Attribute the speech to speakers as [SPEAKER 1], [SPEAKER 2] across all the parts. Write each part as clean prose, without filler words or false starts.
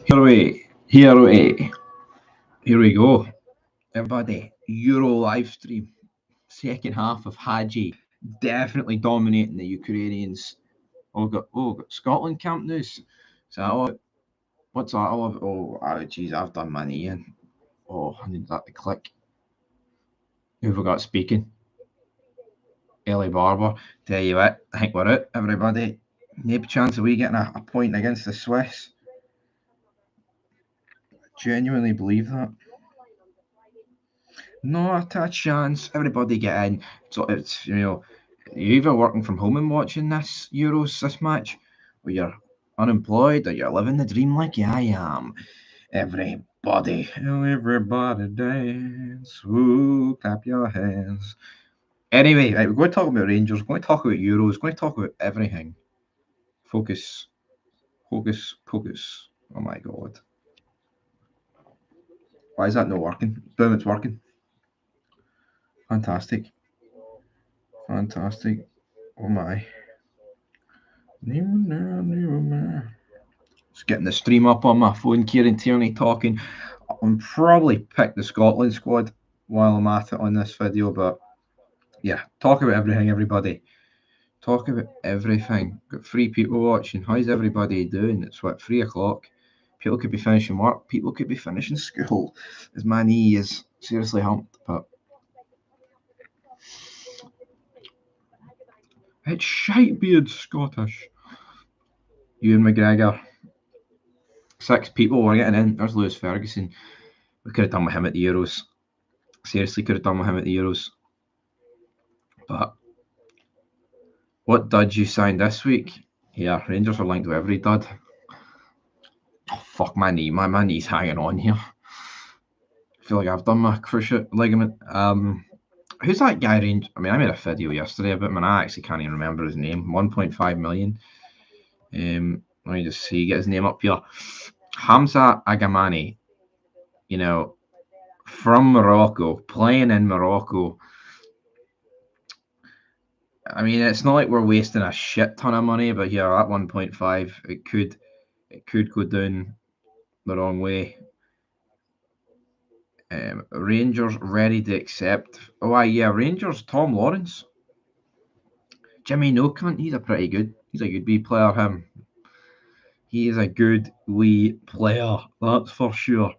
[SPEAKER 1] Here we go. Everybody, Euro live stream. Second half of Hagi. Definitely dominating the Ukrainians. Got Scotland camp news. So what's that all of? Jeez, I've done my knee in. I need that to click. Who have we got speaking? Ellie Barber. Tell you what, I think we're out, everybody. No chance of we getting a point against the Swiss. Genuinely believe that. Not a chance. Everybody get in. So it's you're either working from home and watching this this match, or you're unemployed, or you're living the dream like I am. Everybody dance. Ooh, clap your hands. Anyway, right, we're going to talk about Rangers. We're going to talk about Euros. We're going to talk about everything. Focus. Oh my god. Why is that not working? Boom, it's working. Fantastic. Oh my. Just getting the stream up on my phone. Kieran Tierney talking. I'll probably pick the Scotland squad while I'm at it on this video, but yeah, talk about everything, everybody. Talk about everything. Got 3 people watching. How's everybody doing? It's 3 o'clock. People could be finishing work. People could be finishing school. As my knee is seriously humped, but it's shite being Scottish. Ewan McGregor. 6 people were getting in. There's Lewis Ferguson. We could have done with him at the Euros. Seriously, could have done with him at the Euros. But what dud you signed this week? Yeah, Rangers are linked to every dud. Oh, fuck my knee. My knee's hanging on here. I feel like I've done my cruciate ligament. Who's that guy range? I mean, I made a video yesterday about him, and I actually can't even remember his name. 1.5 million. Let me just see. Get his name up here. Hamza Agamani. You know, from Morocco, playing in Morocco. I mean, it's not like we're wasting a shit ton of money, but here at 1.5, it could go down the wrong way. Rangers ready to accept. Oh, yeah, Rangers. Tom Lawrence, Jimmy Nocunt. He's a good wee player. Him. He is a good wee player. That's for sure.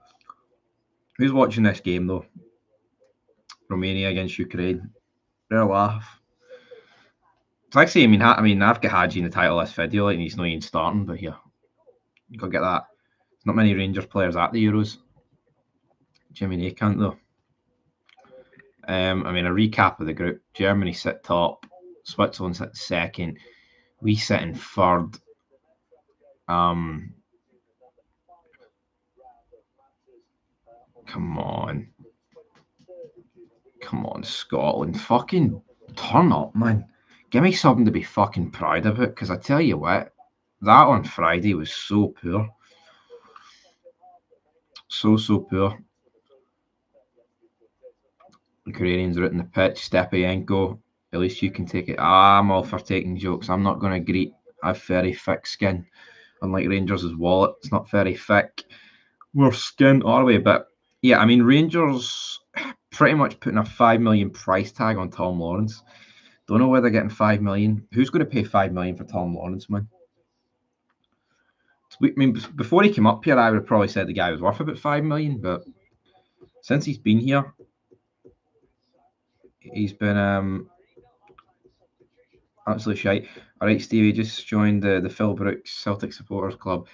[SPEAKER 1] Who's watching this game though? Romania against Ukraine. Real laugh. It's actually, I mean, I've got Hagi in the title of this video, and he's not even starting. But here, you gotta get that. There's not many Rangers players at the Euros. Jimmy Nakamp though. I mean, a recap of the group. Germany sit top. Switzerland sit second. We sit in third. Come on, Scotland. Fucking turn up, man. Give me something to be fucking proud of it. Because I tell you what, that on Friday was so poor. So poor. Ukrainians are out in the pitch. Stepayenko. At least you can take it. I'm all for taking jokes. I'm not going to greet a very thick skin. Unlike Rangers' wallet, it's not very thick. We're skin our way, but yeah, I mean, Rangers pretty much putting a 5 million price tag on Tom Lawrence. Don't know where they're getting 5 million. Who's going to pay 5 million for Tom Lawrence, man? I mean, before he came up here, I would have probably said the guy was worth about 5 million, but since he's been here, he's been absolute shite. All right, Stevie just joined the Phil Brooks Celtic Supporters Club.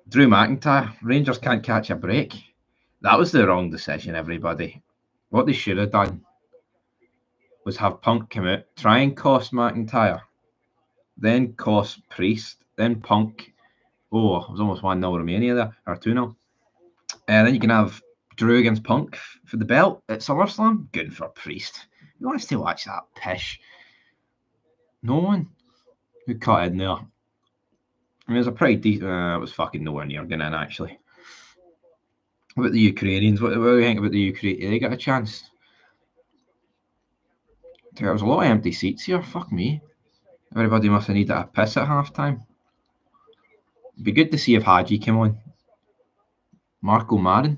[SPEAKER 1] Drew McIntyre, Rangers can't catch a break. That was the wrong decision, everybody. What they should have done was have Punk come out, try and cost McIntyre, then cost Priest, then Punk. Oh, it was almost 1-0 Romania there, or 2-0. And then you can have Drew against Punk for the belt at SummerSlam. Good for Priest. Who wants to watch that pish? No one. Who cut in there? I mean, it was a pretty decent. It was fucking nowhere near getting in, actually. What about the Ukrainians? What do you think about the Ukraine? They got a chance. There was a lot of empty seats here. Fuck me. Everybody must have needed a piss at half time. It'd be good to see if Hagi came on. Marco Marin.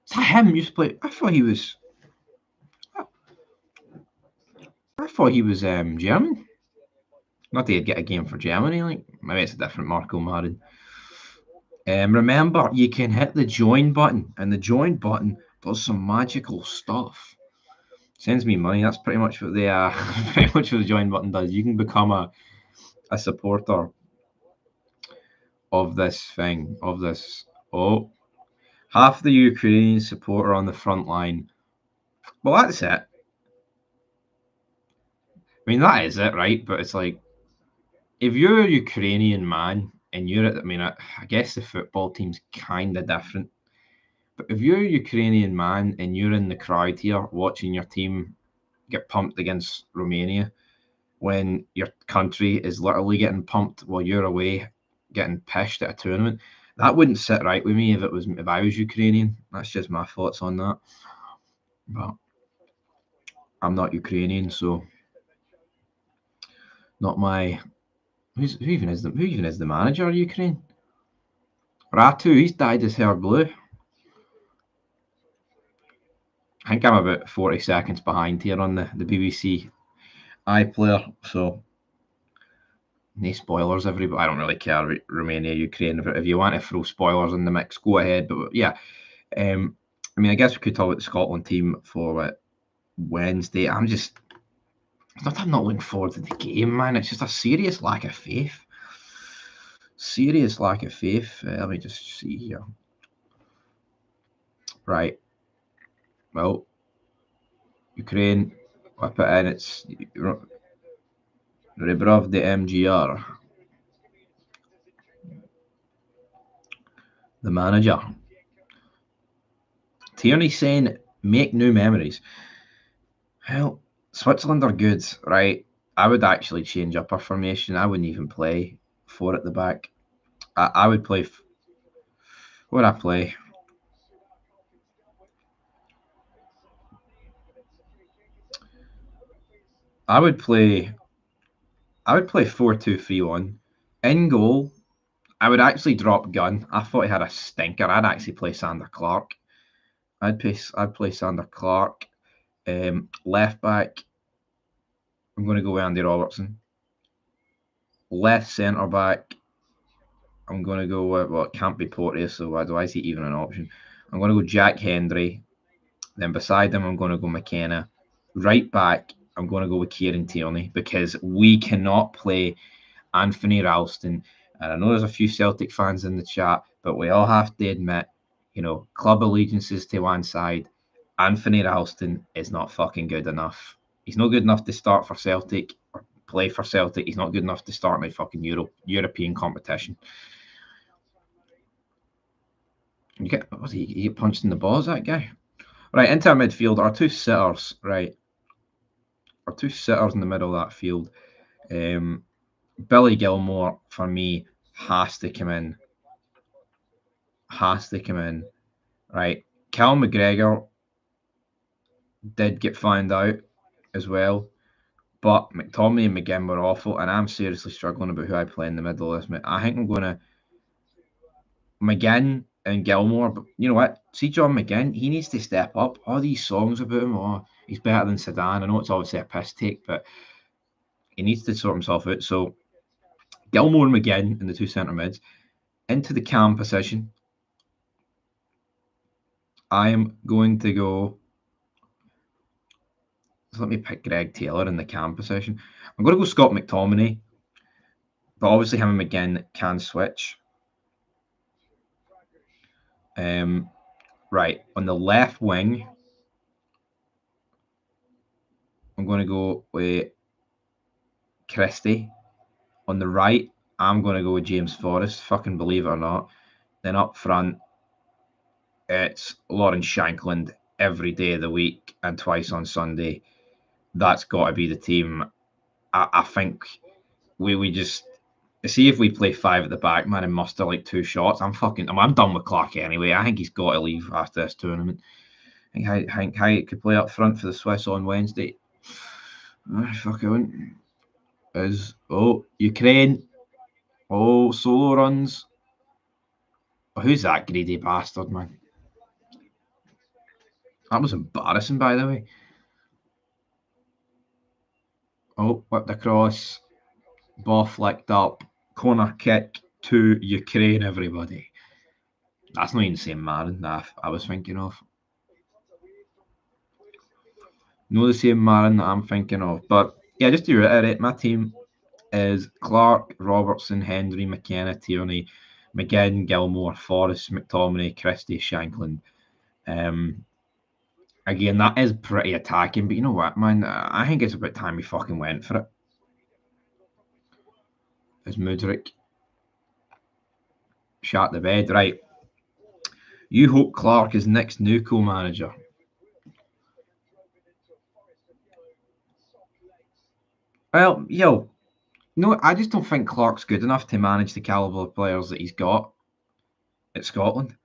[SPEAKER 1] Is that him? Used to play. I thought he was. I thought he was German. Not that he'd get a game for Germany. Like maybe it's a different Marco Marin. Remember, you can hit the join button, and the join button does some magical stuff. Sends me money. That's pretty much what pretty much what the join button does. You can become a supporter of this thing, of this. Oh, half the Ukrainian supporter on the front line. Well, that's it. I mean, that is it, right? But it's like, if you're a Ukrainian man and you're at, I mean, I guess the football team's kind of different. But if you're a Ukrainian man and you're in the crowd here watching your team get pumped against Romania, when your country is literally getting pumped while you're away getting pished at a tournament, that wouldn't sit right with me if I was Ukrainian. That's just my thoughts on that. But I'm not Ukrainian, so not my. Who even is the manager of Ukraine? Ratu, he's dyed his hair blue. I think I'm about 40 seconds behind here on the BBC iPlayer, so no spoilers, everybody. I don't really care about Romania, Ukraine. If you want to throw spoilers in the mix, go ahead. But yeah, I mean, I guess we could talk about the Scotland team for Wednesday. I'm not looking forward to the game, man. It's just a serious lack of faith. Serious lack of faith. Let me just see here. Right. Well, Ukraine, I put in, it's Rebrov the MGR. The manager. Tierney saying, make new memories. Well, Switzerland are good, right? I would actually change up our formation. I wouldn't even play 4 at the back. I would play. What would I play? I would play 4-2-3-1. In goal, I would actually drop Gunn. I thought he had a stinker. I'd actually play Sander Clark. I'd play Sander Clark. Left back, I'm going to go with Andy Robertson. Left centre back, I'm going to go with, well, it can't be Porteous, so why is he even an option? I'm going to go Jack Hendry. Then beside him, I'm going to go McKenna. Right back, I'm going to go with Kieran Tierney because we cannot play Anthony Ralston. And I know there's a few Celtic fans in the chat, but we all have to admit, club allegiances to one side, Anthony Ralston is not fucking good enough. He's not good enough to start for Celtic or play for Celtic. He's not good enough to start in a fucking European competition. You get punched in the balls, that guy. Right, into our midfield, our two sitters, right? Our two sitters in the middle of that field. Billy Gilmore, for me, has to come in. Right. Cal McGregor did get found out as well. But McTominay and McGinn were awful, and I'm seriously struggling about who I play in the middle of this. I think I'm going to McGinn and Gilmore. But you know what? See John McGinn, he needs to step up. All these songs about him, he's better than Zidane. I know it's obviously a piss take, but he needs to sort himself out. So Gilmore and McGinn in the two centre mids. Into the cam position, I am going to go. So let me pick Greg Taylor in the cam position. I'm going to go Scott McTominay, but obviously him and McGinn can switch. Right, on the left wing, I'm going to go with Christie. On the right, I'm going to go with James Forrest, fucking believe it or not. Then up front, it's Lawrence Shankland every day of the week and twice on Sunday. That's got to be the team. I think we just see if we play 5 at the back, man, and muster like 2 shots. I'm done with Clark anyway. I think he's got to leave after this tournament. I think Hagi could play up front for the Swiss on Wednesday. Fuck, I wouldn't. Ukraine. Solo runs. Who's that greedy bastard, man? That was embarrassing, by the way. Oh, whipped across. Ball flicked up. Corner kick to Ukraine, everybody. That's not even the same Marin that I was thinking of. No, the same Marin that I'm thinking of. But yeah, just to reiterate, my team is Clark, Robertson, Hendry, McKenna, Tierney, McGinn, Gilmore, Forrest, McTominay, Christie, Shankland. Again, that is pretty attacking, but you know what, man? I think it's about time we fucking went for it. As Mudryk shot the bed, right? You hope Clark is next new co-manager. Well, no, I just don't think Clark's good enough to manage the calibre of players that he's got at Scotland.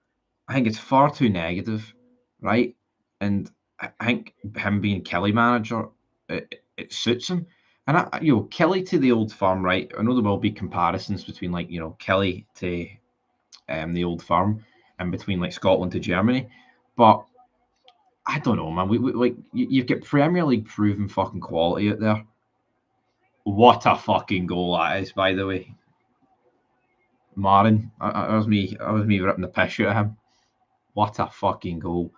[SPEAKER 1] I think it's far too negative, right? And I think him being Kelly manager, it suits him. And Kelly to the old firm, right? I know there will be comparisons between Kelly to the old firm and between like Scotland to Germany, but I don't know, man. You've got Premier League proven fucking quality out there. What a fucking goal that is, by the way. Marin, that was me. That was me ripping the piss out of him. What a fucking goal!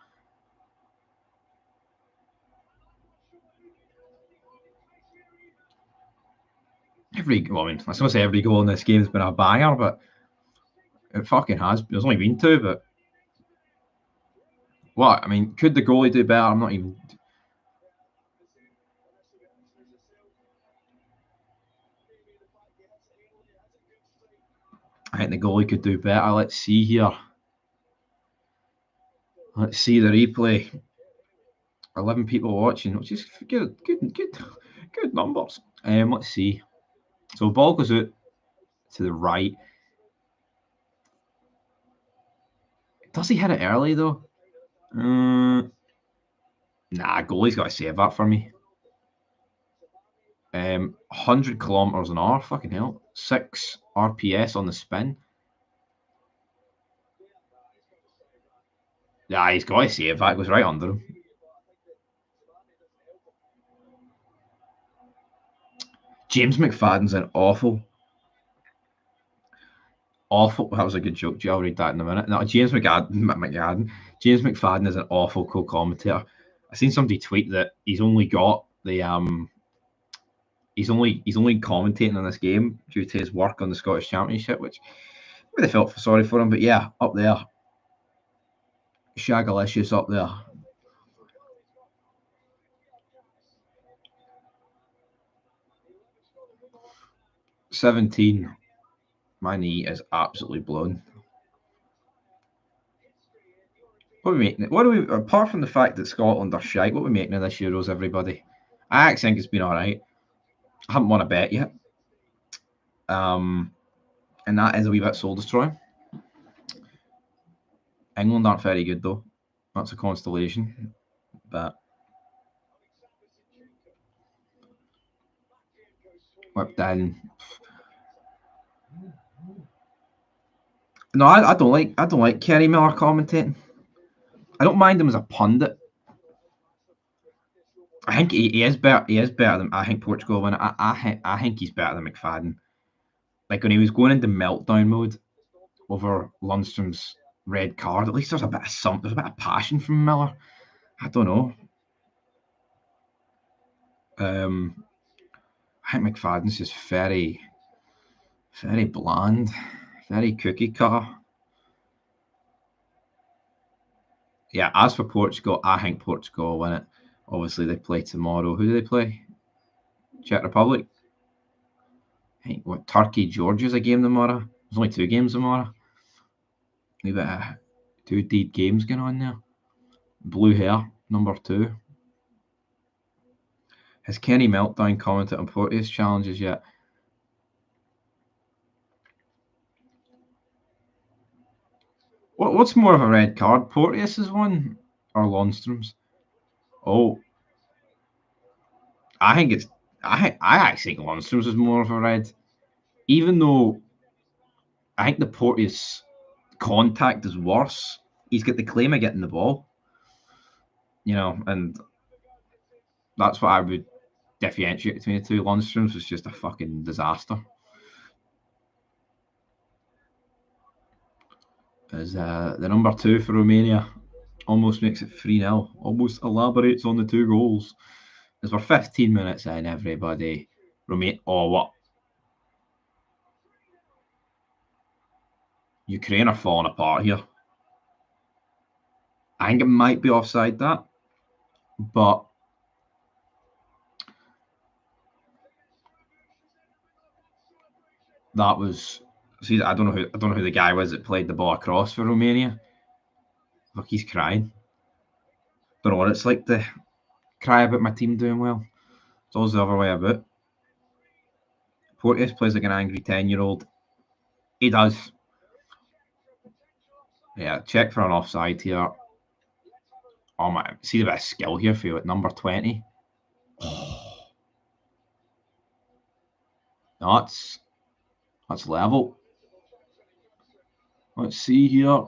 [SPEAKER 1] I mean, I was gonna say every goal in this game has been a banger, but it fucking has. There's only been two, but what? I mean, could the goalie do better? I'm not even. I think the goalie could do better. Let's see here. Let's see the replay. 11 people watching, which is good numbers. Let's see. So ball goes out to the right. Does he hit it early though? Nah, goalie's got to save that for me. 100 kilometers an hour, fucking hell. 6 RPS on the spin. Yeah, he's got to save that. It goes right under him. James McFadden's an awful. That was a good joke. I'll read that in a minute. No, James McFadden is an awful co-commentator. I seen somebody tweet that he's only got the he's only commentating on this game due to his work on the Scottish Championship, which I really felt sorry for him. But yeah, up there, Shagalicious up there. $17. My knee is absolutely blown. What are we making? What do we? Apart from the fact that Scotland are shite, what are we making of this Euros, everybody? I actually think it's been all right. I haven't won a bet yet, and that is a wee bit soul destroying. England aren't very good though. That's a constellation, but whipped in. No, I don't like Kerry Miller commentating. I don't mind him as a pundit. I think he is better. He is better than I think Portugal win. I think he's better than McFadden. Like when he was going into meltdown mode over Lundstrom's red card, at least there's a bit of there's a bit of passion from Miller. I don't know. I think McFadden's just very bland, very cookie cutter. Yeah, as for Portugal, I think Portugal will win it. Obviously, they play tomorrow. Who do they play? Czech Republic. I think what Turkey, Georgia's a game tomorrow. There's only 2 games tomorrow. Maybe bit of 2 deep games going on there. Blue hair, number 2. Has Kenny Meltdown commented on Porteous challenges yet? What's more of a red card, Porteous's one or Lundstrom's? Oh, I think it's. I actually think Lundstrom's is more of a red, even though I think the Porteous contact is worse. He's got the claim of getting the ball, and that's what I would differentiate between the two. Lundstrom's was just a fucking disaster. As the number 2 for Romania almost makes it 3-0, almost elaborates on the 2 goals. As we're 15 minutes in, everybody. Romania, what? Ukraine are falling apart here. I think it might be offside that, but that was. See, I don't know who the guy was that played the ball across for Romania. Look, he's crying. Don't know what it's like to cry about my team doing well. It's always the other way about. Porteous plays like an angry 10-year-old. He does. Yeah, check for an offside here. Oh my! See the bit of skill here for you at number 20. Oh. No, that's level. Let's see here.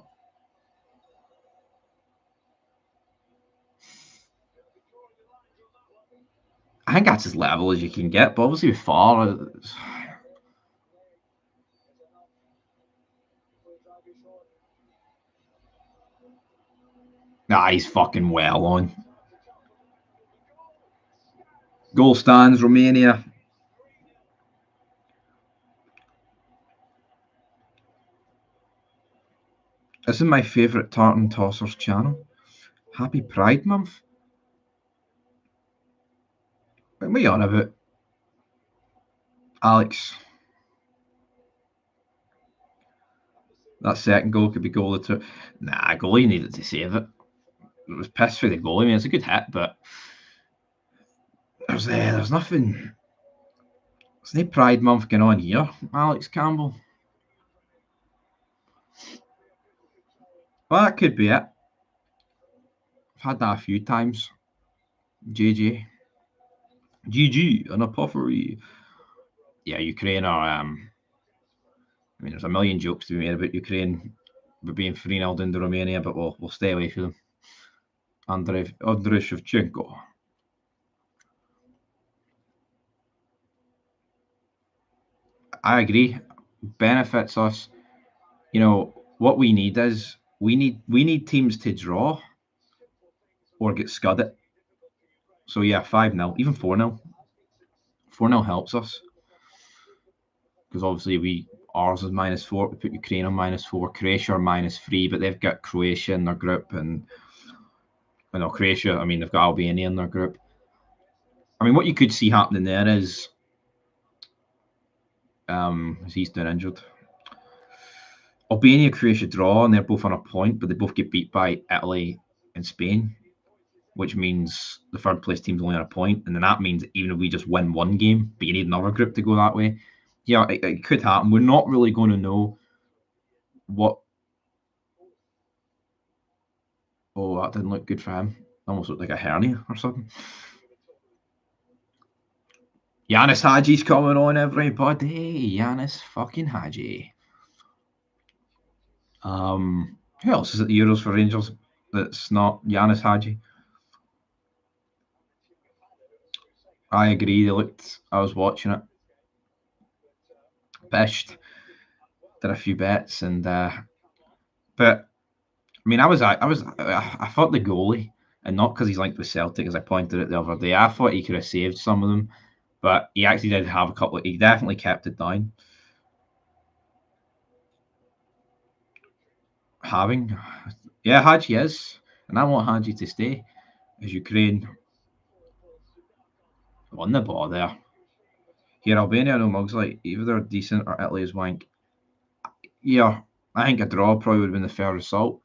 [SPEAKER 1] I think that's as level as you can get, but obviously far. Nah, he's fucking well on. Goal stands, Romania. This is my favourite Tartan Tossers channel. Happy Pride Month. What are you on about? Alex. That second goal could be goal of 2. Nah, goalie needed to save it. It was pissed for the goalie. I mean, it's a good hit, but there's nothing. There's no Pride Month going on here, Alex Campbell. Well, that could be it. I've had that a few times. JJ. GG and a puffery. Yeah, Ukraine are. I mean, there's a million jokes to be made about Ukraine being 3-0 down to Romania, but we'll stay away from them. Andrei Shevchenko. I agree. Benefits us. What we need is we need teams to draw or get scudded. So yeah, 5-0, even 4-0. 4-0 helps us because obviously ours is -4. We put Ukraine on -4. Croatia are -3, but they've got Croatia in their group, and Croatia. I mean, they've got Albania in their group. I mean, what you could see happening there is, he's been injured. Albania, Croatia draw, and they're both on a point, but they both get beat by Italy and Spain, which means the third place team's only on a point, and then that means even if we just win one game, but you need another group to go that way. Yeah, it could happen. We're not really going to know what. Oh, that didn't look good for him. Almost looked like a hernia or something. Yanis Hagi's coming on, everybody. Yanis fucking Hagi. Who else is at the Euros for Rangers that's not Yanis Hagi? I agree. I was watching it. Bished. Did a few bets, and but I mean, I thought the goalie, and not because he's linked with Celtic, as I pointed out the other day. I thought he could have saved some of them, but he actually did have a couple. He definitely kept it down. Hagi is, and I want Hagi to stay. As Ukraine won the ball there. Here, Albania, no mugs like either they're decent or Italy is wank. Yeah, I think a draw probably would have been the fair result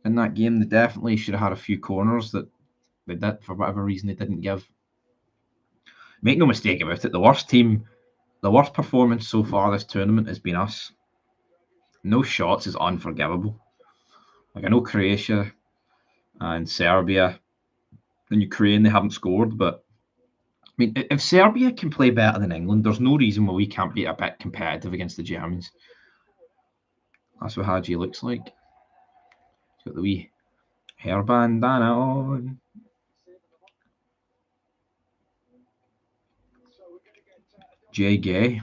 [SPEAKER 1] in that game. They definitely should have had a few corners that they did, for whatever reason, they didn't give. Make no mistake about it, the worst performance so far this tournament has been us. No shots is unforgivable. Like, I know Croatia and Serbia and Ukraine, they haven't scored, but I mean, if Serbia can play better than England, there's no reason why we can't be a bit competitive against the Germans. That's what Hagi looks like. He's got the wee hair bandana on. Jay Gay.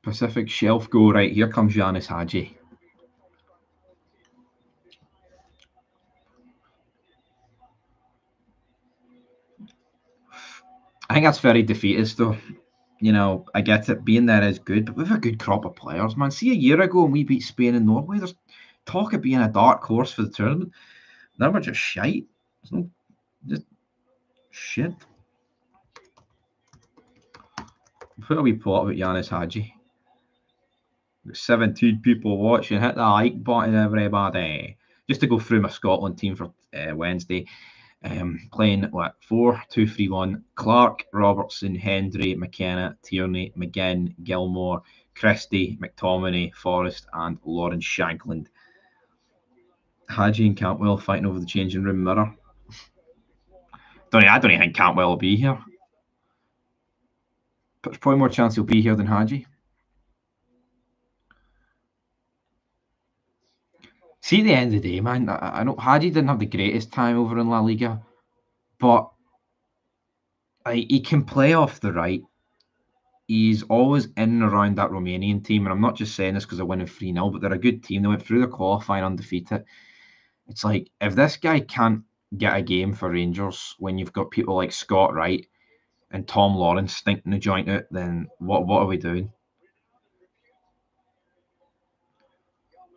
[SPEAKER 1] Pacific Shelf go. Right, here comes Giannis Hagi. I think that's very defeatist, though. You know, I get it, being there is good, but we have a good crop of players, man. See, a year ago when we beat Spain and Norway, there's talk of being a dark horse for the tournament. Now we're just shite. There's no, just shit. Put a wee plot about Giannis Hagi. 17 people watching. Hit the like button, everybody. Just to go through my Scotland team for Wednesday. Playing 4-2-3-1. Clark, Robertson, Hendry, McKenna, Tierney, McGinn, Gilmore, Christie, McTominay, Forrest, and Lawrence Shankland. Hagi and Cantwell fighting over the changing room mirror. I don't even think Cantwell will be here. But there's probably more chance he'll be here than Hagi. See, at the end of the day, man, I know Hagi didn't have the greatest time over in La Liga, but he can play off the right. He's always in and around that Romanian team, and I'm not just saying this because they're winning 3-0, but they're a good team. They went through the qualifying undefeated. It's like, if this guy can't get a game for Rangers when you've got people like Scott Wright and Tom Lawrence stinking the joint out, then what are we doing?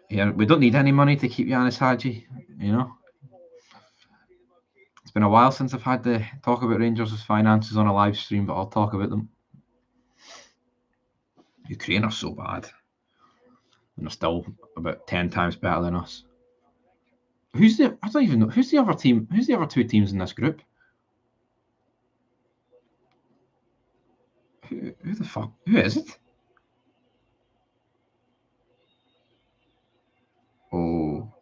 [SPEAKER 1] Yeah, we don't need any money to keep Giannis Hagi, you know. It's been a while since I've had to talk about Rangers' finances on a live stream, but I'll talk about them. Ukraine are so bad, and they're still about 10 times better than us. I don't even know. Who's the other team? Who's the other two teams in this group? Who the fuck? Who is it? Oh,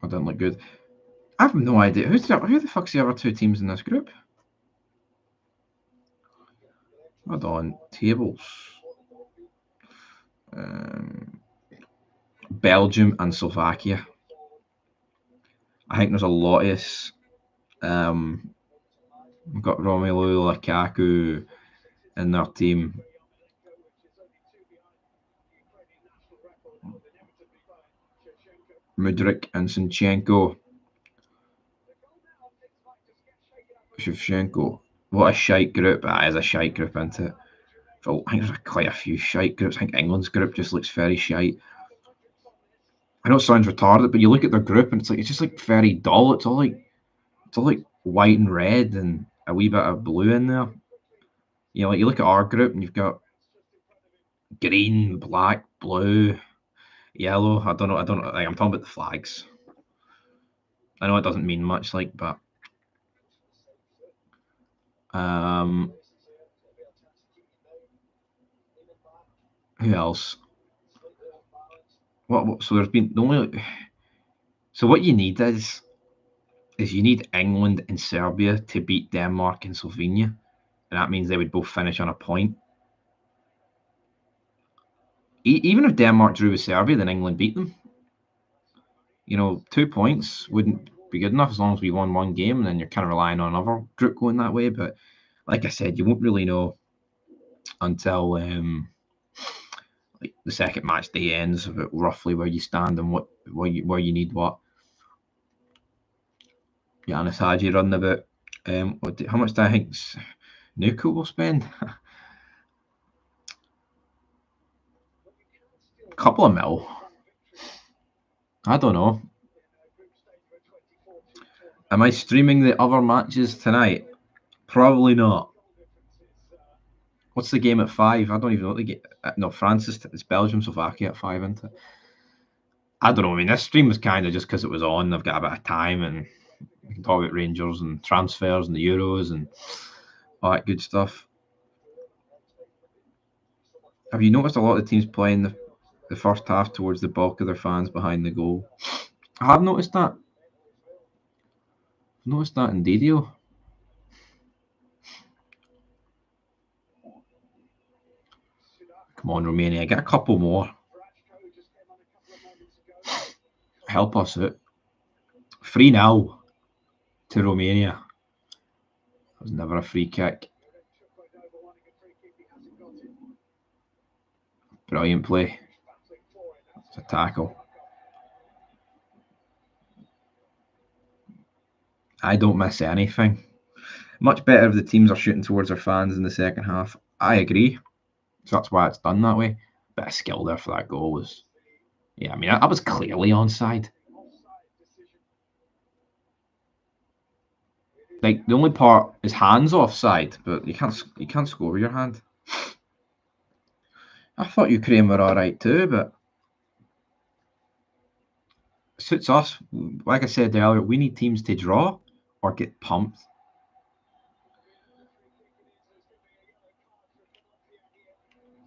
[SPEAKER 1] I don't look good. I have no idea. Who the fuck's the other two teams in this group? Hold on. Tables. Belgium and Slovakia. I think there's a lot of us. We've got Romelu Lukaku in their team. Mudryk and Zinchenko. Shevchenko. What a shite group. That is a shite group, isn't it? I think there's quite a few shite groups. I think England's group just looks very shite. I know it sounds retarded, but you look at their group and it's just like very dull. It's all like white and red and a wee bit of blue in there. You know, like you look at our group and you've got green, black, blue, yellow. I don't know. Like, I'm talking about the flags. I know it doesn't mean much, like, but who else? What? So there's been the only. So what you need is you need England and Serbia to beat Denmark and Slovenia, and that means they would both finish on a point. Even if Denmark drew with Serbia, then England beat them. You know, 2 points wouldn't be good enough as long as we won one game, and then you're kind of relying on another group going that way. But like I said, you won't really know until like the second match day ends about roughly where you stand and where you need what. Giannis Hagi running about. How much do I think Newcastle will spend? A couple of mil. I don't know. Am I streaming the other matches tonight? Probably not. What's the game at 5? I don't even know what the game. No, France it's Belgium, Slovakia at 5, isn't it? I don't know. I mean, this stream was kind of just because it was on. I've got a bit of time and we can talk about Rangers and transfers and the Euros and all that good stuff. Have you noticed a lot of teams playing the first half towards the bulk of their fans behind the goal? I have noticed that. Indeed. Come on, Romania, get a couple more. Help us out. 3-0 to Romania. It was never a free kick. Brilliant play. It's a tackle. I don't miss anything. Much better if the teams are shooting towards their fans in the second half. I agree. So that's why it's done that way. Bit of skill there for that goal was. Yeah, I mean, I was clearly onside. Like, the only part is hands offside, but you can't score with your hand. I thought Ukraine were all right too, but suits us. Like I said earlier, we need teams to draw or get pumped.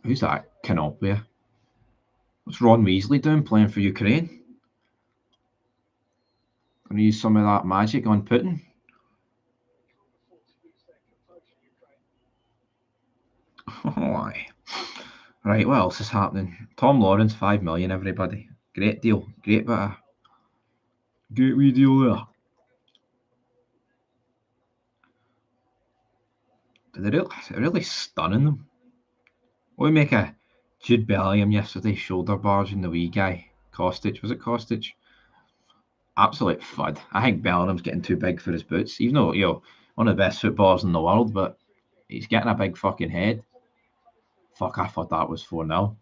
[SPEAKER 1] Who's that? Canopia. What's Ron Weasley doing playing for Ukraine? Gonna use some of that magic on Putin? Oh, aye. Right, what else is happening? Tom Lawrence, 5 million, everybody. Great deal. Great bit of. Great wee deal there. They're really stunning them. What do we make of Jude Bellingham yesterday, shoulder barging the wee guy? Kostic, was it Kostic? Absolute FUD. I think Bellingham's getting too big for his boots, even though, one of the best footballers in the world, but he's getting a big fucking head. Fuck, I thought that was 4-0.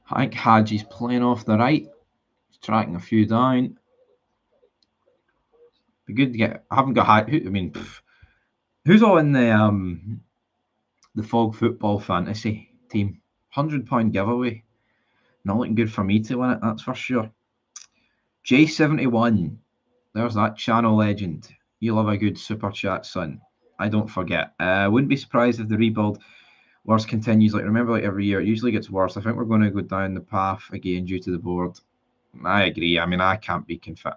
[SPEAKER 1] I think Hagi's playing off the right. He's tracking a few down. Be good to get. I haven't got Hagi. I mean, who's all in the Fog Football Fantasy team? £100 giveaway. Not looking good for me to win it, that's for sure. J71. There's that channel legend. You love a good super chat, son. I don't forget. Wouldn't be surprised if the rebuild worse continues. Like, remember, like every year, it usually gets worse. I think we're going to go down the path again due to the board. I agree. I mean, I can't be confident.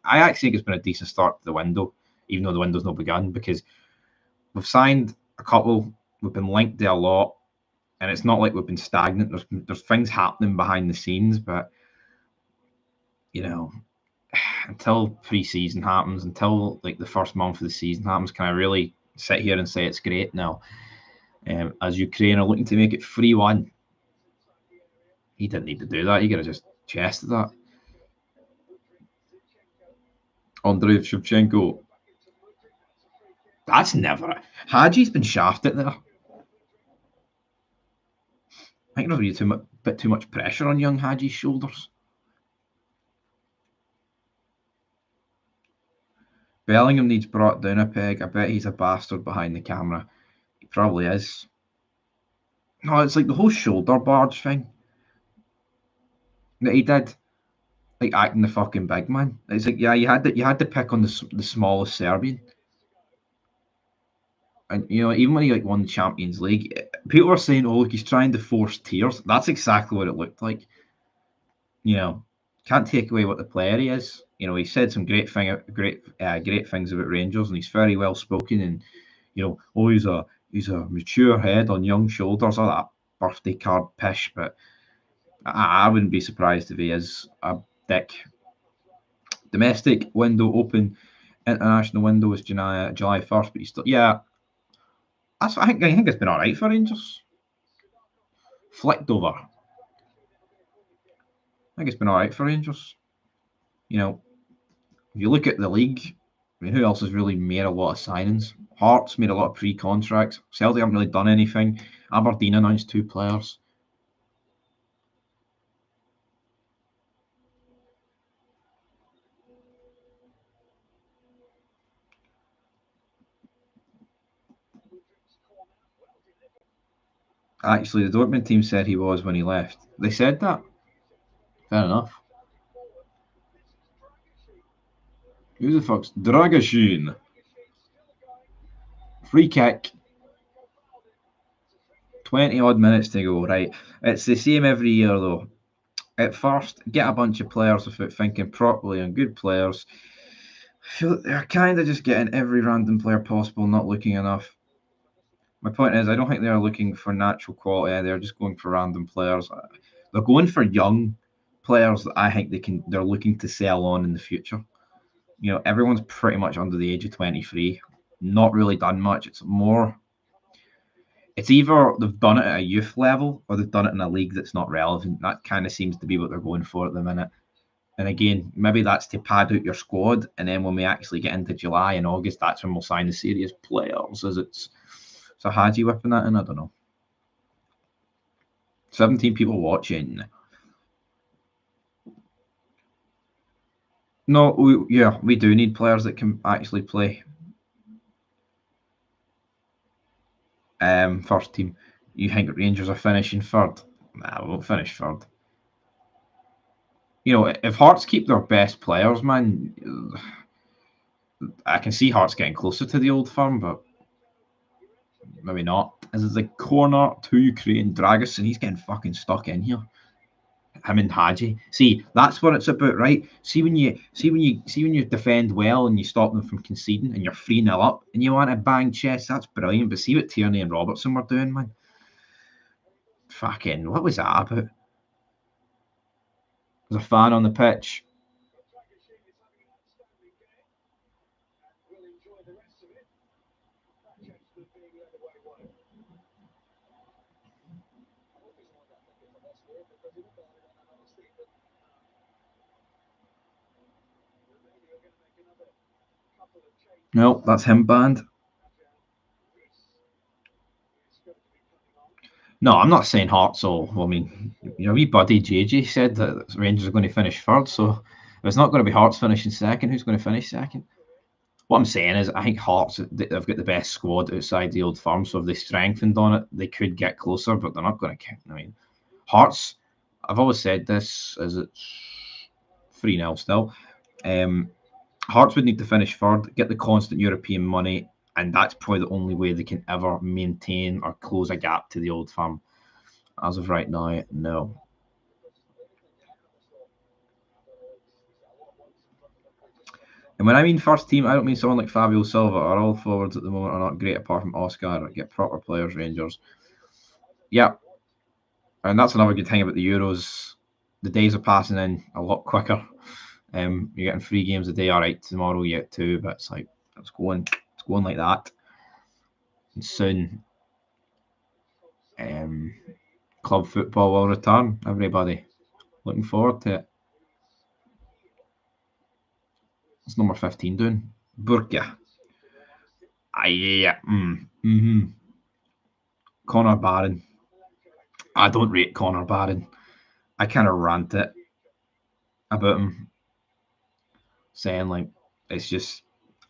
[SPEAKER 1] I actually think it's been a decent start to the window, even though the window's not begun, because we've signed a couple, we've been linked to a lot, and it's not like we've been stagnant. There's things happening behind the scenes, but until pre-season happens, until like the first month of the season happens, can I really sit here and say it's great now? As Ukraine are looking to make it 3-1. He didn't need to do that. He could have just chested that. Andrei Shevchenko. That's never. Hagi's been shafted there. I think there's really a bit too much pressure on young Hagi's shoulders. Bellingham needs brought down a peg. I bet he's a bastard behind the camera. He probably is. No, it's like the whole shoulder barge thing that he did, like acting the fucking big man. It's like, yeah, you had to pick on the smallest Serbian, and even when he like won the Champions League, people were saying, "Oh, look, he's trying to force tears." That's exactly what it looked like. Can't take away what the player he is. He said some great things about Rangers, and he's very well spoken. And he's a mature head on young shoulders, all that birthday card pish. But I wouldn't be surprised if he is a dick. Domestic window open, international window is July 1st, but he's still, yeah. That's I think it's been all right for Rangers. Flicked over. I think it's been all right for Rangers. If you look at the league, I mean, who else has really made a lot of signings? Hearts made a lot of pre-contracts. Celtic haven't really done anything. Aberdeen announced 2 players. Actually, the Dortmund team said he was when he left. They said that. Fair enough. Who the fuck's Dragashin? Free kick. 20 odd minutes to go, right? It's the same every year though. At first, get a bunch of players without thinking properly on good players. feel they're kind of just getting every random player possible, not looking enough. My point is, I don't think they're looking for natural quality. They're just going for random players. They're going for young players that I think they're looking to sell on in the future. You know, everyone's pretty much under the age of 23. Not really done much. It's either they've done it at a youth level or they've done it in a league that's not relevant. That kind of seems to be what they're going for at the minute. And again, maybe that's to pad out your squad, and then when we actually get into July and August, that's when we'll sign the serious players. It's a Hagi whipping that in? I don't know. 17 people watching. No, we do need players that can actually play. First team. You think Rangers are finishing third? Nah, we won't finish third. You know, if Hearts keep their best players, man, I can see Hearts getting closer to the Old Firm, but maybe not. This is the corner to Ukraine. Dragusin, he's getting fucking stuck in here. Him and Hagi. See, that's what it's about, right? See when you defend well and you stop them from conceding and you're 3-0 up and you want to bang chest, that's brilliant. But see what Tierney and Robertson were doing, man. Fucking, what was that about? There's a fan on the pitch. No, that's him banned. No, I'm not saying Hearts all. I mean, your wee buddy JJ said that Rangers are going to finish third, so if it's not going to be Hearts finishing second, who's going to finish second? What I'm saying is, I think Hearts, they've got the best squad outside the Old Firm, so if they strengthened on it, they could get closer, but they're not going to. I mean, Hearts, I've always said this, is it's 3-0 still. Hearts would need to finish third, get the constant European money, and that's probably the only way they can ever maintain or close a gap to the Old Firm. As of right now, no. And when I mean first team, I don't mean someone like Fabio Silva. Our all forwards at the moment are not great apart from Oscar. Get proper players, Rangers. Yeah, and that's another good thing about the Euros. The days are passing in a lot quicker. You're getting 3 games a day. All right, tomorrow you get 2, but it's like it's going like that. And soon, club football will return. Everybody, looking forward to it. What's number 15 doing? Burka. Yeah. Connor Barron. I don't rate Connor Barron. I kind of rant it about him, saying like it's just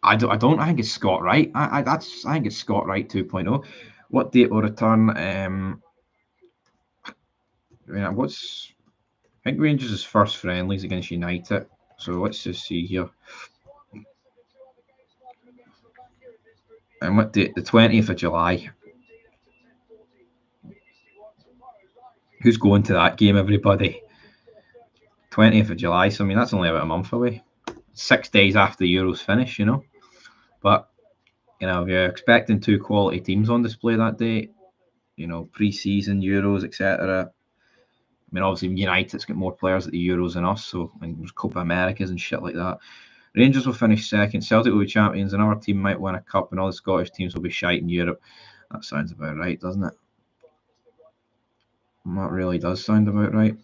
[SPEAKER 1] I don't think it's Scott Wright. I think it's Scott Wright 2.0. What date will return? I think Rangers' first friendlies against United. So let's just see here. And what date? The 20th of July. Who's going to that game, everybody? 20th of July. So I mean that's only about a month away. 6 days after the Euros finish, you know. But you know, if you're expecting 2 quality teams on display that day, you know, pre-season Euros, etc. I mean, obviously United's got more players at the Euros than us, so and there's Copa Americas and shit like that. Rangers will finish second. Celtic will be champions. Another team might win a cup, and all the Scottish teams will be shite in Europe. That sounds about right, doesn't it? That really does sound about right.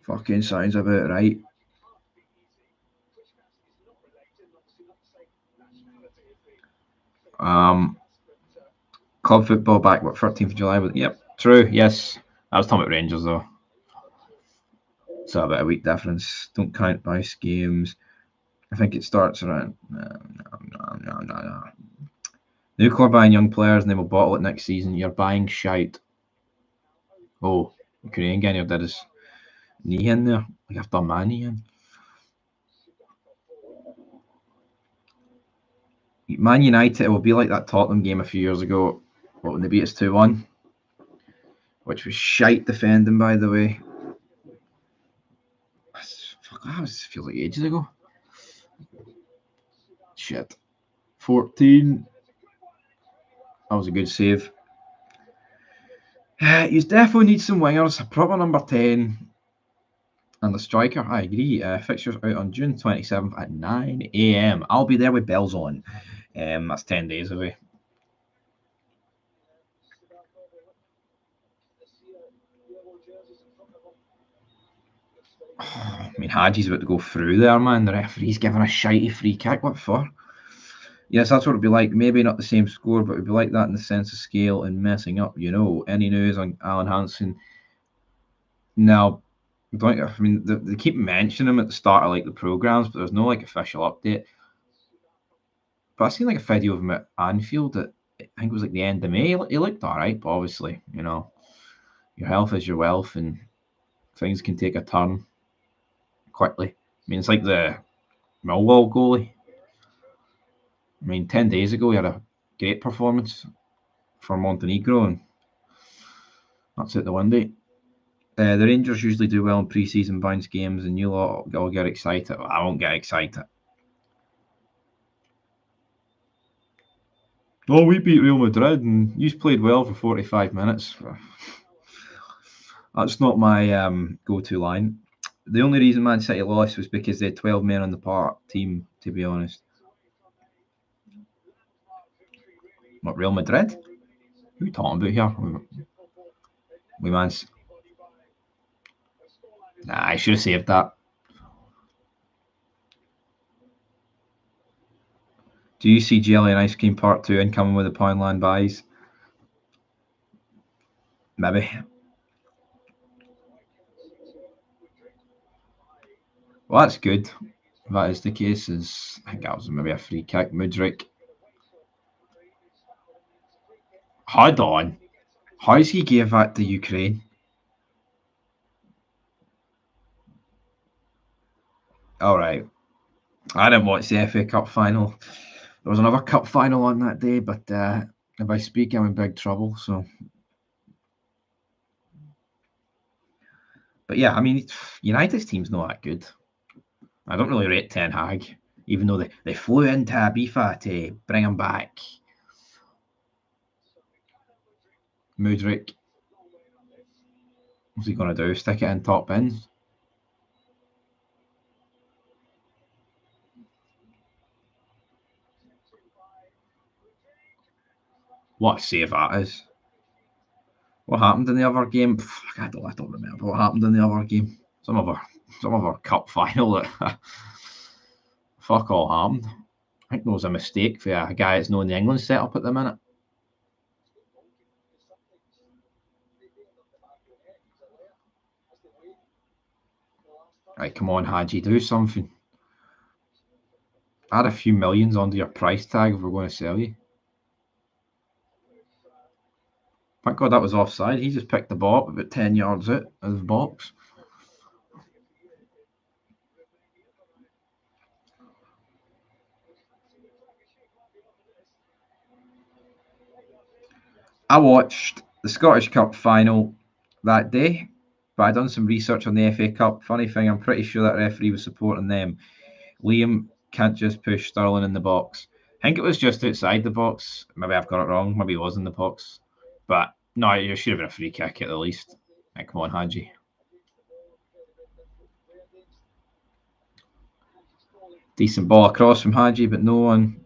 [SPEAKER 1] Fucking sounds about right. Club football back, 13th of July? But yep, true, yes. I was talking about Rangers though. So about a week difference. Don't count both games. I think it starts around. No. Nuclear buying young players and they will bottle it next season. You're buying shite. Oh, Korean Guinea did his knee in there. Like I've done my knee in. Man United will be like that Tottenham game a few years ago. What, when they beat us 2-1? which was shite defending, by the way. Fuck, that feels like ages ago. Shit. 14. That was a good save. You definitely need some wingers. A proper number 10 and the striker. I agree. Fixtures out on June 27th at 9 a.m. I'll be there with bells on. That's 10 days away. I mean, Hagi's about to go through there, man. The referee's giving a shitey free kick. What for? Yes, that's what it'd be like. Maybe not the same score, but it'd be like that in the sense of scale and messing up. Any news on Alan Hansen? No, don't. I mean, they keep mentioning him at the start of like the programs, but there's no like official update. But I seen like a video of him at Anfield. I think it was like the end of May. He looked all right, but obviously, your health is your wealth, and things can take a turn quickly. I mean, it's like the Millwall goalie. I mean, 10 days ago, he had a great performance for Montenegro, and that's it the one day. The Rangers usually do well in pre-season bounce games, and you'll all get excited. Well, I won't get excited. Oh, we beat Real Madrid, and you played well for 45 minutes. That's not my go-to line. The only reason Man City lost was because they had 12 men on the team, to be honest. What, Real Madrid? Who are you talking about here? We man's. Nah, I should have saved that. Do you see Jelly and Ice Cream Part 2 incoming with the Poundland buys? Maybe. Well, that's good. If that is the case, I think that was maybe a free kick. Mudryk. Hold on. How's he gave that to Ukraine? All right. I didn't watch the FA Cup final. There was another cup final on that day, but if I speak, I'm in big trouble. So, but yeah, I mean, United's team's not that good. I don't really rate Ten Hag, even though they flew into Ibiza to bring him back. Mudryk, what's he going to do? Stick it in top bins? What a save that is. What happened in the other game? I don't remember what happened in the other game. Some of our cup final that fuck all happened. I think there was a mistake for a guy that's known the England setup at the minute. Right, come on, Hagi, do something. Add a few millions onto your price tag if we're going to sell you. Thank God that was offside. He just picked the ball up about 10 yards out of the box. I watched the Scottish Cup final that day, but I done some research on the FA Cup. Funny thing, I'm pretty sure that referee was supporting them. Liam can't just push Sterling in the box. I think it was just outside the box. Maybe I've got it wrong. Maybe it was in the box. But no, it should have been a free kick at the least. Right, come on, Hagi. Decent ball across from Hagi, but no one.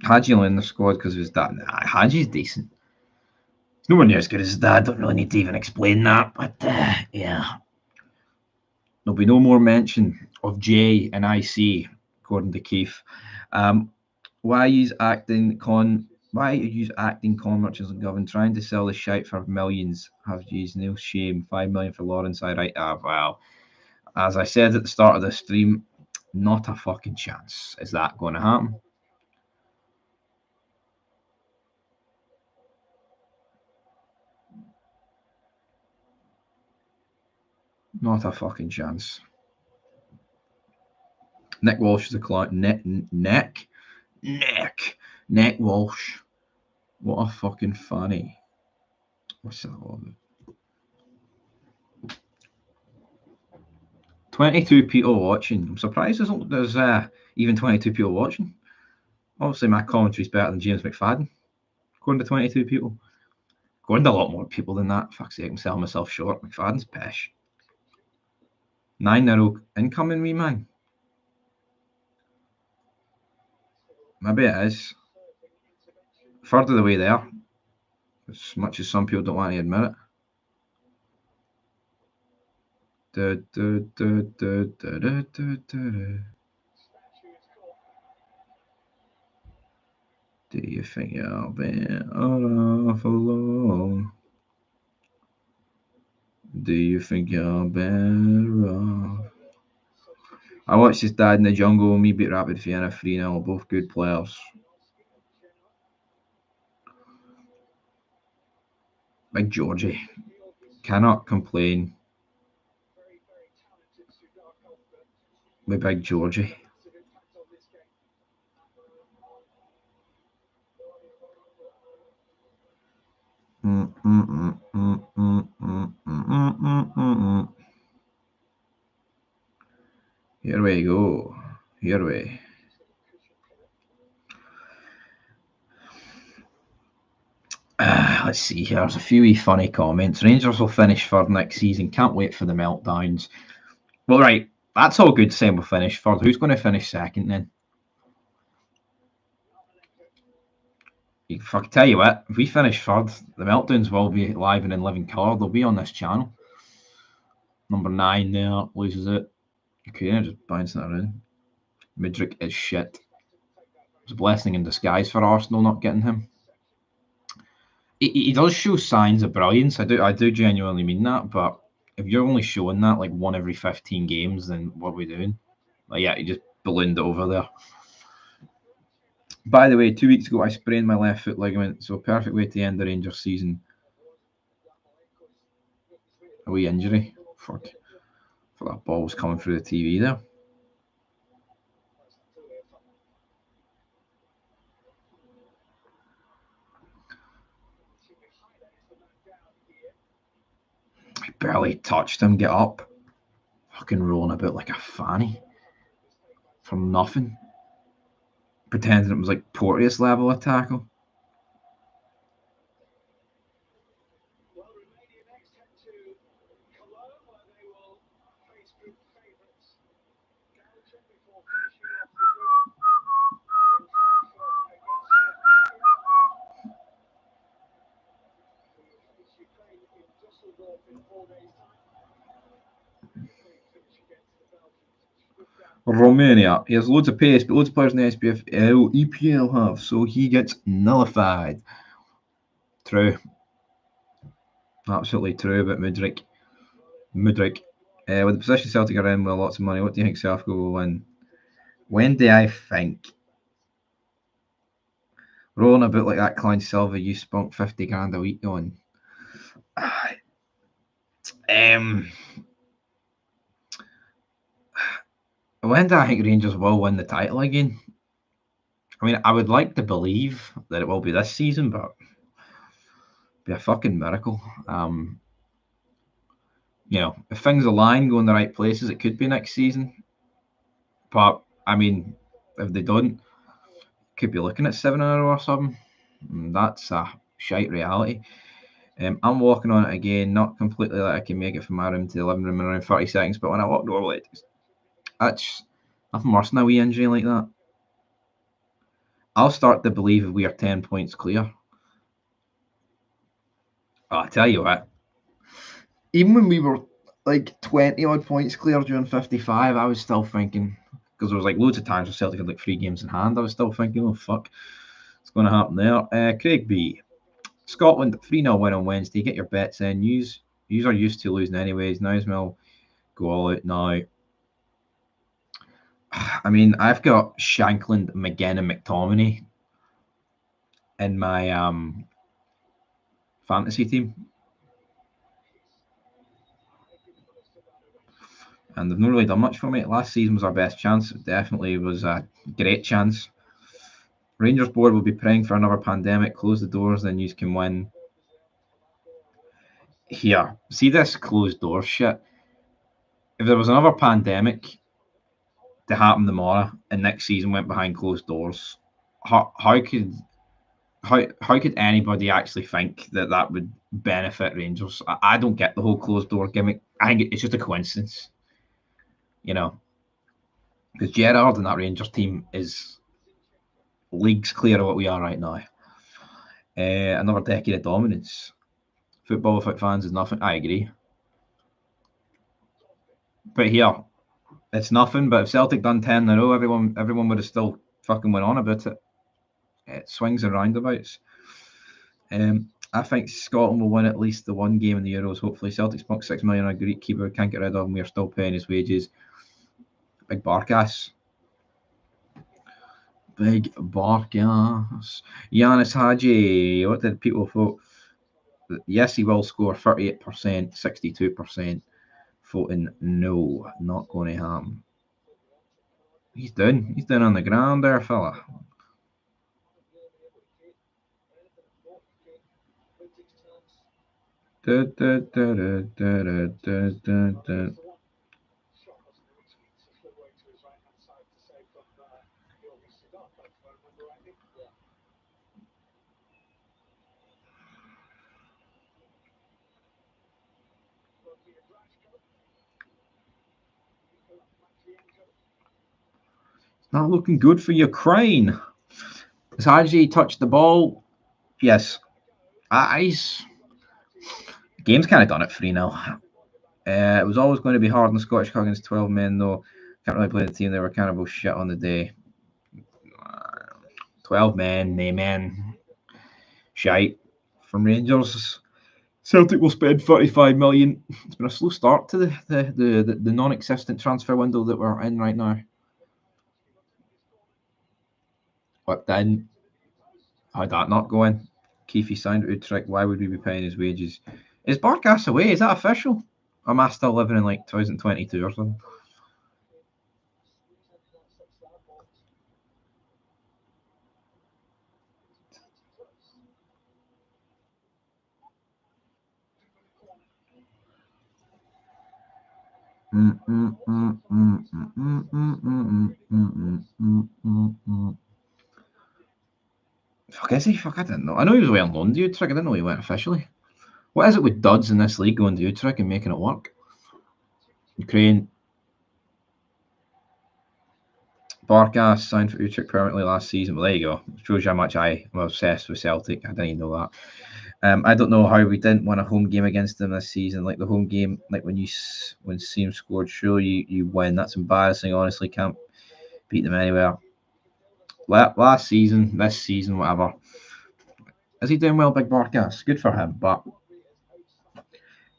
[SPEAKER 1] Hagi only in the squad because of his dad. Nah, Hagi's decent. He's nowhere near as good as his dad. Don't really need to even explain that. But yeah, there'll be no more mention of J and IC, according to Keith. Why are you acting con merchants and government trying to sell the shite for millions? Have you no shame? 5 million for Lawrence, I right? Well, as I said at the start of the stream, not a fucking chance is that going to happen. Not a fucking chance. Nick Walsh is a client. Nick Walsh. What a fucking funny. What's that all about? 22 people watching. I'm surprised there's even 22 people watching. Obviously, my commentary's better than James McFadden, according to 22 people. According to a lot more people than that. Fuck's sake, I'm selling myself short. McFadden's pish. 9-0 incoming, wee man. Maybe it is. Third of the way there. As much as some people don't want to admit it. Do you think you're better off alone? Do you think you're better off? I watched his dad in the jungle and me beat Rapid Vienna 3-0, both good players. Big Georgie. Cannot complain with Big Georgie. Here we go. Here we. Let's see here. There's a few wee funny comments. Rangers will finish third next season. Can't wait for the meltdowns. Well, right. That's all good saying we'll finish third. Who's going to finish second then? Fuck, tell you what, if we finish third, the meltdowns will be live and in living colour. They'll be on this channel. Number 9 there loses it. Okay, just bouncing it around. Mudryk is shit. It's a blessing in disguise for Arsenal not getting him. He does show signs of brilliance. I do genuinely mean that. But if you're only showing that like one every 15 games, then what are we doing? Like, yeah, he just ballooned it over there. By the way, 2 weeks ago I sprained my left foot ligament, so perfect way to end the Rangers season. A wee injury. Fuck. For that ball was coming through the TV there. I barely touched him, get up. Fucking rolling about like a fanny. From nothing. Pretending it was like Porteous level of tackle. Romania. He has loads of pace, but loads of players in the SPFL, EPL have, so he gets nullified. True. Absolutely true about Mudryk. With the position Celtic are in with lots of money, what do you think Celtic will win? When do I think? Rolling about like that Klein Silva, you spunk 50 grand a week on. When do I think Rangers will win the title again? I mean, I would like to believe that it will be this season, but it'd be a fucking miracle. If things align, go in the right places, it could be next season. But I mean, if they don't, could be looking at 7 in a row or something. That's a shite reality. I'm walking on it again, not completely like I can make it from my room to the living room in around 30 seconds, but when I walk over, that's nothing worse than a wee injury like that. I'll start to believe we are 10 points clear. I tell you what, even when we were like 20 odd points clear during 55, I was still thinking, because there was like loads of times where Celtic had like 3 games in hand, I was still thinking, oh fuck, what's going to happen there? Craig B. Scotland 3-0 win on Wednesday. Get your bets in. Yous are used to losing anyways. Now as well, go all out now. I mean, I've got Shankland, McGinn, and McTominay in my fantasy team. and they've not really done much for me. Last season was our best chance. It definitely was a great chance. Rangers board will be praying for another pandemic. Close the doors, then you can win. Here, see this closed door shit. If there was another pandemic to happen tomorrow and next season went behind closed doors, how could anybody actually think that that would benefit Rangers? I don't get the whole closed door gimmick. I think it's just a coincidence, you know, because Gerrard and that Rangers team is leagues clear of what we are right now. Another decade of dominance. Football without fans is nothing. I agree. But here, it's nothing. But if Celtic done 10 in a row, everyone would have still fucking went on about it. It swings and roundabouts. I think Scotland will win at least the one game in the Euros. Hopefully, Celtic spunk 6 million on a Greek keeper. Can't get rid of him. We're still paying his wages. Big Barkas. Big Barkas. Yanis Hagi. What did people vote? Yes, he will score 38%, 62%. Voting no, not going to happen. He's down. He's down on the ground there, fella. Da, da, da, da, da, da, da, da. Not looking good for Ukraine. Has Hagi touched the ball? Yes. He's game's kind of done it 3-0. It was always going to be hard in the Scottish Cup against 12 men, though. Can't really play the team. They were cannibal shit on the day. 12 men, men, shite from Rangers. Celtic will spend 35 million. It's been a slow start to the non-existent transfer window that we're in right now. But then, how'd that not go in? Keefe signed at Utrecht. Why would we be paying his wages? Is Barkas away? Is that official? Or am I still living in like 2022 or something? Fuck, is he? Fuck, I didn't know. I know he was away on loan to Utrecht. I didn't know he went officially. What is it with duds in this league going to Utrecht and making it work? Ukraine. Barkas signed for Utrecht permanently last season. Well, there you go. It shows you how much I am obsessed with Celtic. I didn't even know that. I don't know how we didn't win a home game against them this season. Like the home game, like when Seam scored, surely you win. That's embarrassing. Honestly, can't beat them anywhere. Last season, this season, whatever. Is he doing well, Big Barkas? Good for him, but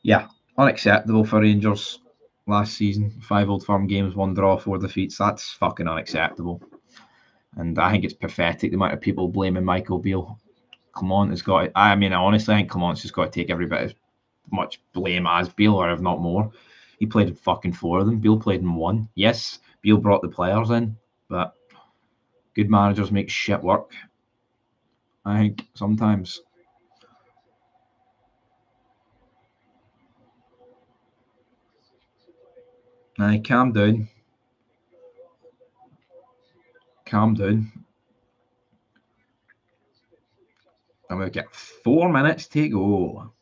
[SPEAKER 1] yeah, unacceptable for Rangers last season. 5 Old Firm games, 1 draw, 4 defeats. That's fucking unacceptable. And I think it's pathetic the amount of people blaming Michael Beale. Clement has got. I mean, I honestly think Clement's just got to take every bit as much blame as Beale, or if not more. He played in fucking 4 of them. Beale played in 1. Yes, Beale brought the players in, but good managers make shit work. I think sometimes. Calm down. Calm down. I'm going to get 4 minutes to go.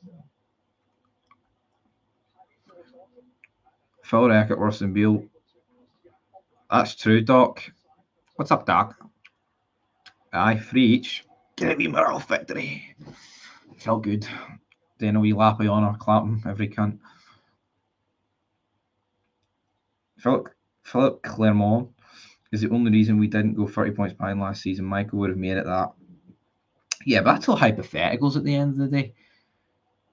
[SPEAKER 1] Phil Reckett worse than Beale. That's true, Doc. What's up, Doc? Aye, 3 each. Give me moral victory. Felt good. Then a wee lappy on her, clapping every cunt. Philip Clermont is the only reason we didn't go 30 points behind last season. Michael would have made it that. Yeah, but that's all hypotheticals at the end of the day.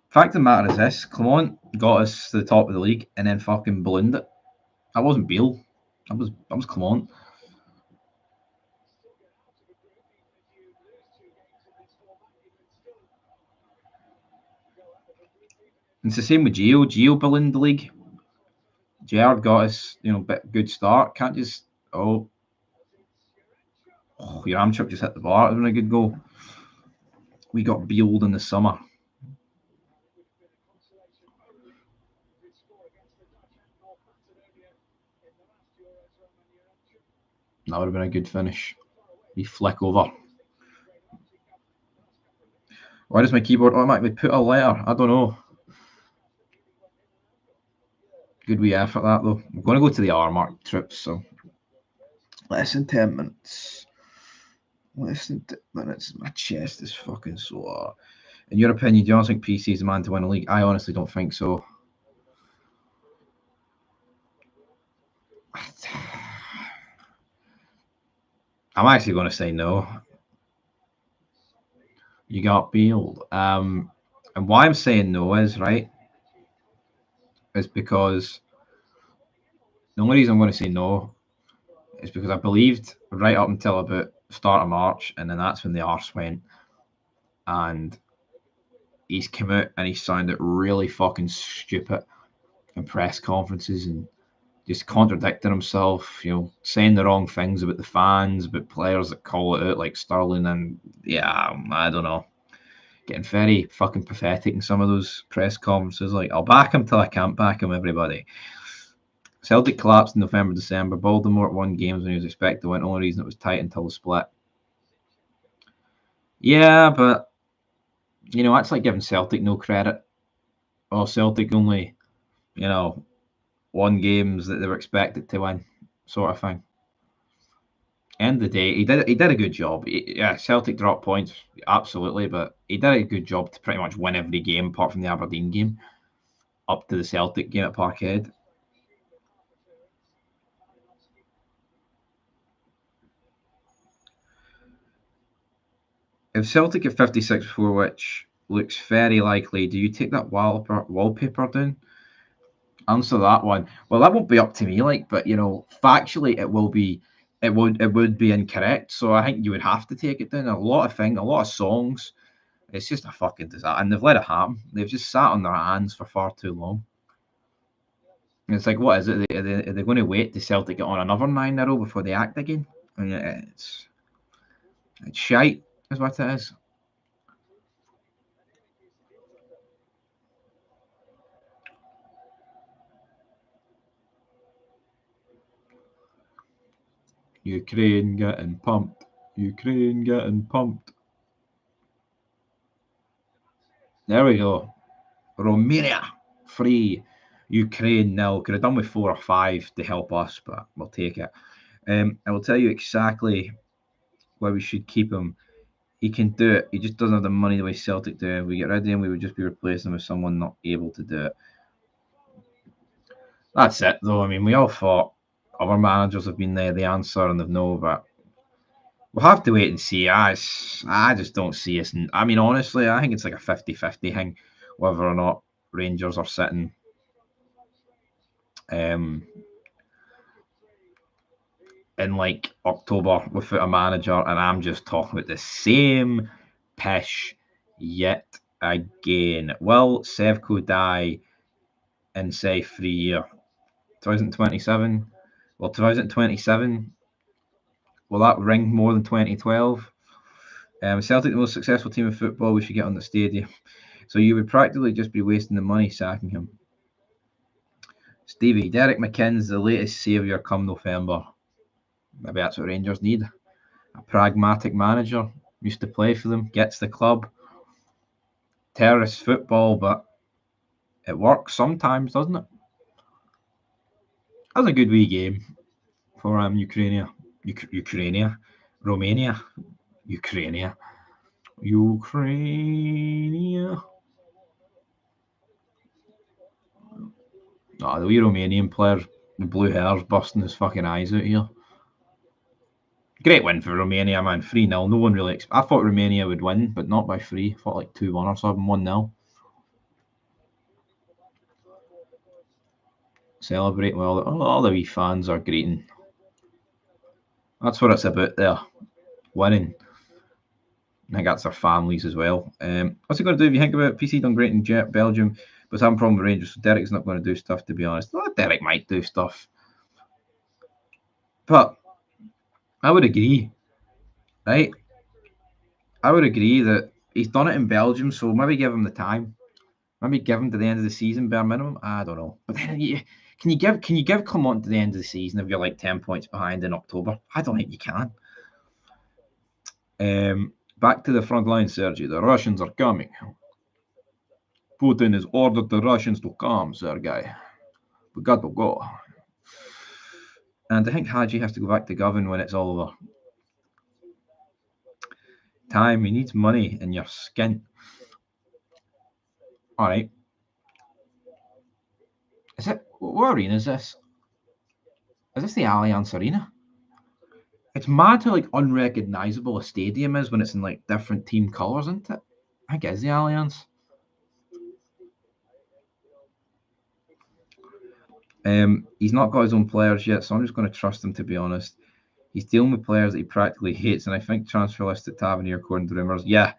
[SPEAKER 1] Fact of the matter is this: Clermont got us to the top of the league and then fucking ballooned it. That wasn't Beale. That was Clermont. It's the same with Gio. Gio ballooned the league. Gerrard got us, good start. Can't just Yaremchuk just hit the bar. It was a good goal. We got Bealed in the summer. That would have been a good finish. We flick over. Why does my keyboard automatically put a letter? I don't know. Good wee effort that though. I'm going to go to the R-mark trips, so less than 10 minutes. Less than 10 minutes. My chest is fucking sore. In your opinion, do you honestly think PC is the man to win a league? I honestly don't think so. I'm actually going to say no. You got Bealed. And why I'm saying no is because the only reason I'm going to say no is because I believed right up until about start of March, and then that's when the arse went, and he's come out and he sounded really fucking stupid in press conferences and just contradicting himself, saying the wrong things about the fans, about players that call it out like Sterling, and I don't know. Getting very fucking pathetic in some of those press conferences. Like, I'll back him till I can't back him, everybody. Celtic collapsed in November, December. Baltimore won games when he was expected to win. Only reason it was tight until the split. Yeah, but, that's like giving Celtic no credit. Or Celtic only, won games that they were expected to win, sort of thing. End of the day, he did a good job. Celtic dropped points, absolutely, but he did a good job to pretty much win every game apart from the Aberdeen game, up to the Celtic game at Parkhead. If Celtic get 56 before, which looks very likely, do you take that wallpaper down? Answer that one. Well, that won't be up to me, but factually, it will be. It would be incorrect. So I think you would have to take it down. A lot of songs. It's just a fucking disaster, and they've let it happen. They've just sat on their hands for far too long. And it's like, what is it? Are they going to wait to Celtic get on another 9 in a row before they act again? I mean, it's shite, is what it is. Ukraine getting pumped. Ukraine getting pumped. There we go. Romania 3, Ukraine 0. Could have done with 4 or 5 to help us, but we'll take it. I will tell you exactly why we should keep him. He can do it. He just doesn't have the money the way Celtic do. If we get rid of him, we would just be replacing him with someone not able to do it. That's it, though. I mean, we all thought other managers have been there, the answer, and they've no, but we'll have to wait and see. I just don't see us. I mean, honestly, I think it's like a 50-50 thing, whether or not Rangers are sitting in like October without a manager, and I'm just talking about the same pish yet again. Will Sevco die in, say, 3 years? 2027? Well, 2027, will that ring more than 2012? Celtic, the most successful team in football, we should get on the stadium. So you would practically just be wasting the money sacking him. Stevie, Derek McKinn's the latest saviour come November. Maybe that's what Rangers need. A pragmatic manager, used to play for them, gets the club. Terrorist football, but it works sometimes, doesn't it? That's a good wee game for Romania. Ukraine. Oh, the wee Romanian player, the blue hairs busting his fucking eyes out here. Great win for Romania, man. 3-0. No one really. I thought Romania would win, but not by 3. I thought like 2-1 or something. 1-0. Celebrate well. All the wee fans are greeting. That's what it's about there. Winning. I think that's their families as well. What's he going to do if you think about it? PC done great in Belgium. But I'm from the Rangers, so Derek's not going to do stuff, to be honest. Well, Derek might do stuff. But I would agree, right? I would agree that he's done it in Belgium, so maybe give him the time. Maybe give him to the end of the season, bare minimum. I don't know. But then can you give Clement to the end of the season if you're like 10 points behind in October? I don't think you can. Back to the front line, Sergey. The Russians are coming. Putin has ordered the Russians to come, Sergey. We got to go. And I think Hagi has to go back to Govan when it's all over. Time, he needs money in your skin. All right. Is it? What arena is this? Is this the Allianz Arena? It's mad how like unrecognizable a stadium is when it's in like different team colours, isn't it? I think it is the Allianz. He's not got his own players yet, so I'm just going to trust him, to be honest. He's dealing with players that he practically hates, and I think transfer list at Tavernier, according to rumours. Yeah,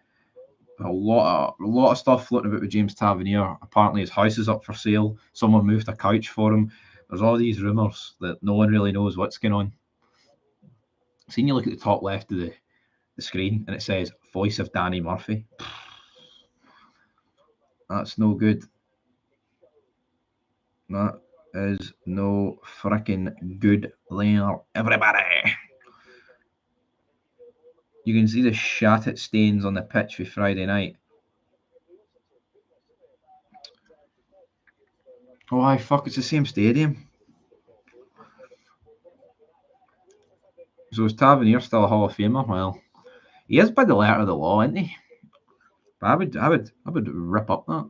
[SPEAKER 1] a lot of stuff floating about with James Tavernier. Apparently his house is up for sale. Someone moved a couch for him. There's all these rumours that no one really knows what's going on. Seeing you look at the top left of the screen and it says voice of Danny Murphy. That's no good. That is no freaking good there, everybody. You can see the shattered stains on the pitch for Friday night. Oh, I fuck, it's the same stadium. So is Tavernier still a Hall of Famer? Well, he is by the letter of the law, isn't he? But I would rip up that.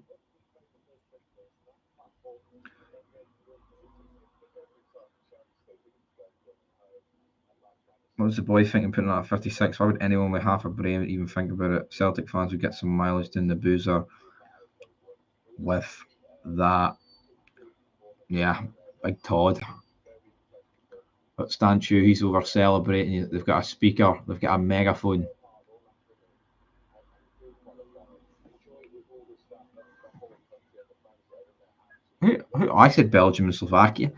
[SPEAKER 1] What's the boy thinking putting that at 56? Why would anyone with half a brain even think about it? Celtic fans would get some mileage in the boozer with that. Yeah, big Todd. But Stanchu, he's over celebrating. They've got a speaker. They've got a megaphone. I said Belgium and Slovakia.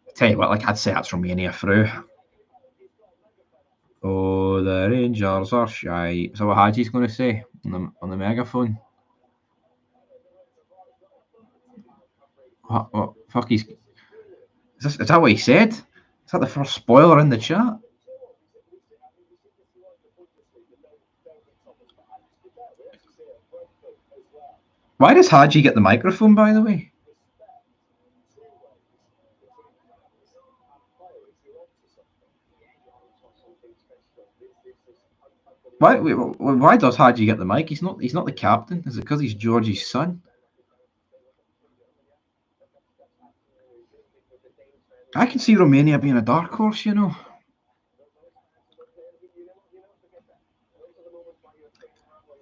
[SPEAKER 1] I tell you what, like I'd say that's Romania through. Oh, the Rangers are shy. So what Hagi's going to say on the megaphone? What fuck? Is that what he said? Is that the first spoiler in the chat? Why does Hagi get the microphone, by the way? Why does Hagi get the mic? He's not the captain. Is it because he's Georgie's son? I can see Romania being a dark horse, you know.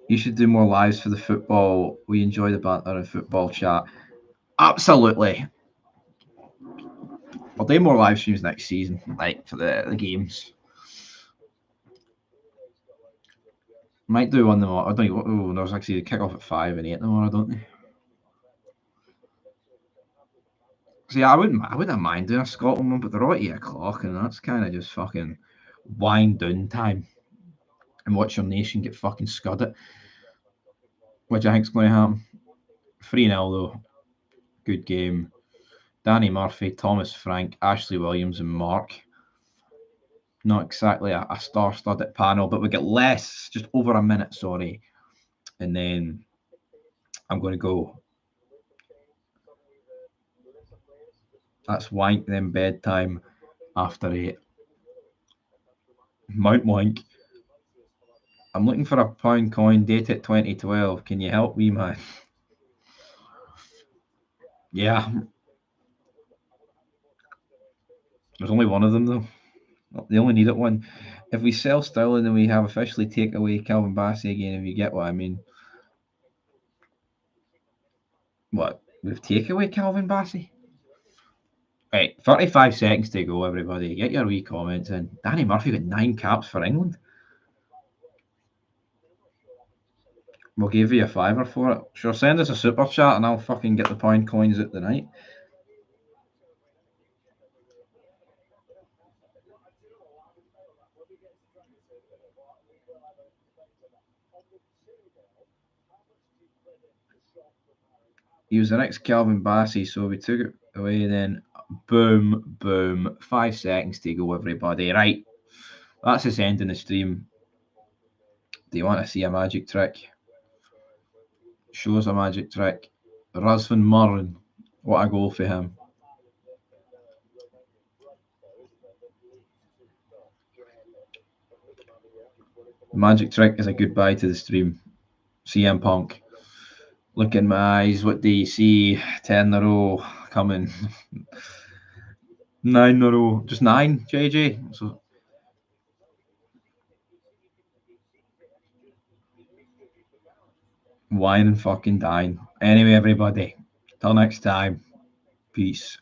[SPEAKER 1] You should do more lives for the football. We enjoy the banter and football chat. Absolutely. I'll do more live streams next season, like for the games. Might do one tomorrow. I don't know. Oh, there's actually a kick off at 5 and 8 tomorrow, don't they? See, I wouldn't mind doing a Scotland one, but they're all at 8 o'clock, and that's kind of just fucking wind down time and watch your nation get fucking scudded, which I think's going to happen. 3-0 though. Good game. Danny Murphy, Thomas Frank, Ashley Williams, and Mark. Not exactly a star-studded panel, but we get less, just over a minute, sorry. And then I'm going to go. That's wank, then bedtime after 8. Mount Wank. I'm looking for a pound coin, date it 2012. Can you help me, man? Yeah. There's only one of them, though. They only need it one. If we sell Sterling, then we have officially take away Calvin Bassey again, if you get what I mean. What? We've take away Calvin Bassey? Right, 35 seconds to go, everybody. Get your wee comments in. Danny Murphy got 9 caps for England. We'll give you a fiver for it. Sure, send us a super chat and I'll fucking get the pound coins at the night. He was the next Calvin Bassey, so we took it away then. Boom, boom. 5 seconds to go, everybody. Right. That's us ending the stream. Do you want to see a magic trick? Show us a magic trick. Razvan Murren. What a goal for him. The magic trick is a goodbye to the stream. CM Punk. Look in my eyes. What do you see? 10 in a row coming. 9 in a row. Just 9, JJ. So wine and fucking dine. Anyway, everybody. Till next time. Peace.